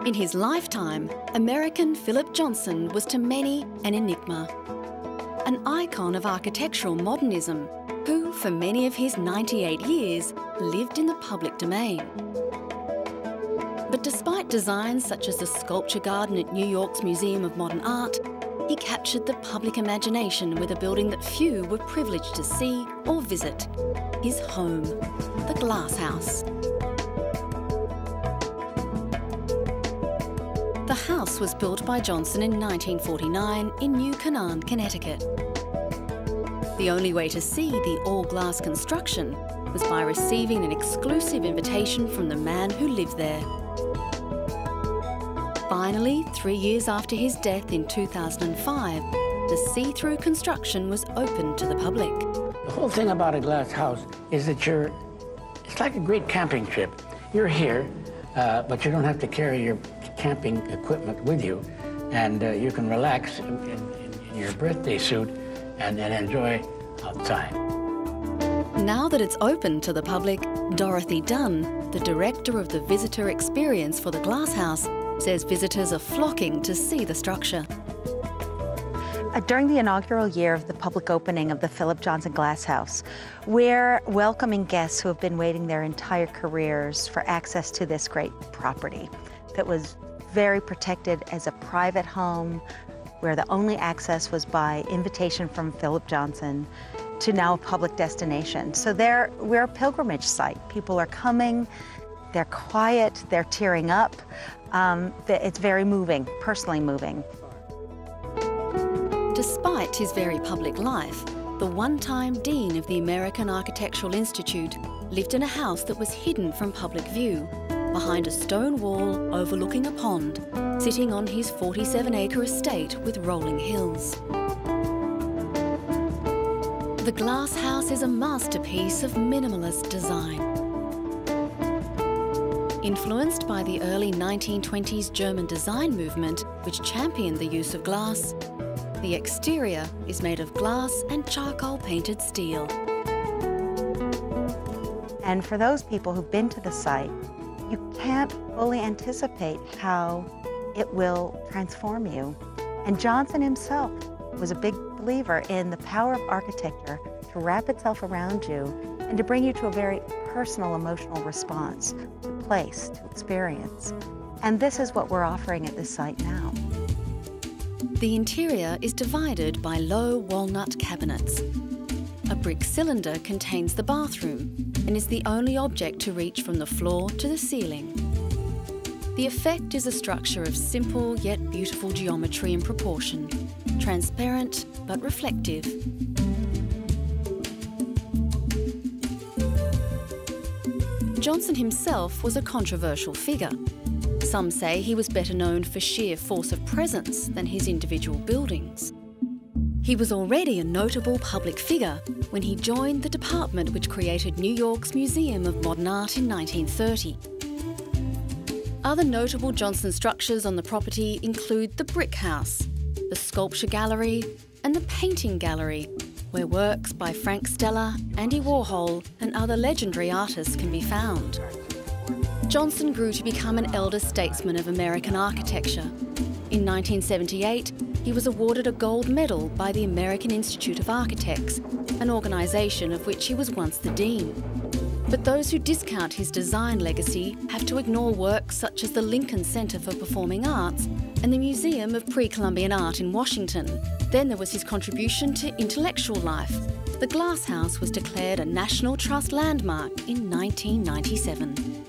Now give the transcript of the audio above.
In his lifetime, American Philip Johnson was to many an enigma, an icon of architectural modernism who, for many of his 98 years, lived in the public domain. But despite designs such as the Sculpture Garden at New York's Museum of Modern Art, he captured the public imagination with a building that few were privileged to see or visit, his home, the Glass House. The house was built by Johnson in 1949 in New Canaan, Connecticut. The only way to see the all-glass construction was by receiving an exclusive invitation from the man who lived there. Finally, 3 years after his death in 2005, the see-through construction was opened to the public. The whole thing about a glass house is that it's like a great camping trip. You're here, but you don't have to carry your camping equipment with you, and you can relax in your birthday suit and enjoy outside. Now that it's open to the public, Dorothy Dunn, the director of the visitor experience for the Glass House, says visitors are flocking to see the structure. During the inaugural year of the public opening of the Philip Johnson Glass House, we're welcoming guests who have been waiting their entire careers for access to this great property that was very protected as a private home, where the only access was by invitation from Philip Johnson, to now a public destination. So we're a pilgrimage site. People are coming, they're quiet, they're tearing up. It's very moving, personally moving. Despite his very public life, the one-time dean of the American Architectural Institute lived in a house that was hidden from public view, behind a stone wall overlooking a pond, sitting on his 47-acre estate with rolling hills. The Glass House is a masterpiece of minimalist design. Influenced by the early 1920s German design movement, which championed the use of glass, the exterior is made of glass and charcoal-painted steel. And for those people who've been to the site, you can't fully anticipate how it will transform you. And Johnson himself was a big believer in the power of architecture to wrap itself around you and to bring you to a very personal, emotional response to place, to experience. And this is what we're offering at this site now. The interior is divided by low walnut cabinets. A brick cylinder contains the bathroom and is the only object to reach from the floor to the ceiling. The effect is a structure of simple yet beautiful geometry and proportion, transparent but reflective. Johnson himself was a controversial figure. Some say he was better known for sheer force of presence than his individual buildings. He was already a notable public figure when he joined the department which created New York's Museum of Modern Art in 1930. Other notable Johnson structures on the property include the Brick House, the Sculpture Gallery and the Painting Gallery, where works by Frank Stella, Andy Warhol and other legendary artists can be found. Johnson grew to become an elder statesman of American architecture. In 1978, he was awarded a gold medal by the American Institute of Architects, an organisation of which he was once the dean. But those who discount his design legacy have to ignore works such as the Lincoln Center for Performing Arts and the Museum of Pre-Columbian Art in Washington. Then there was his contribution to intellectual life. The Glass House was declared a National Trust landmark in 1997.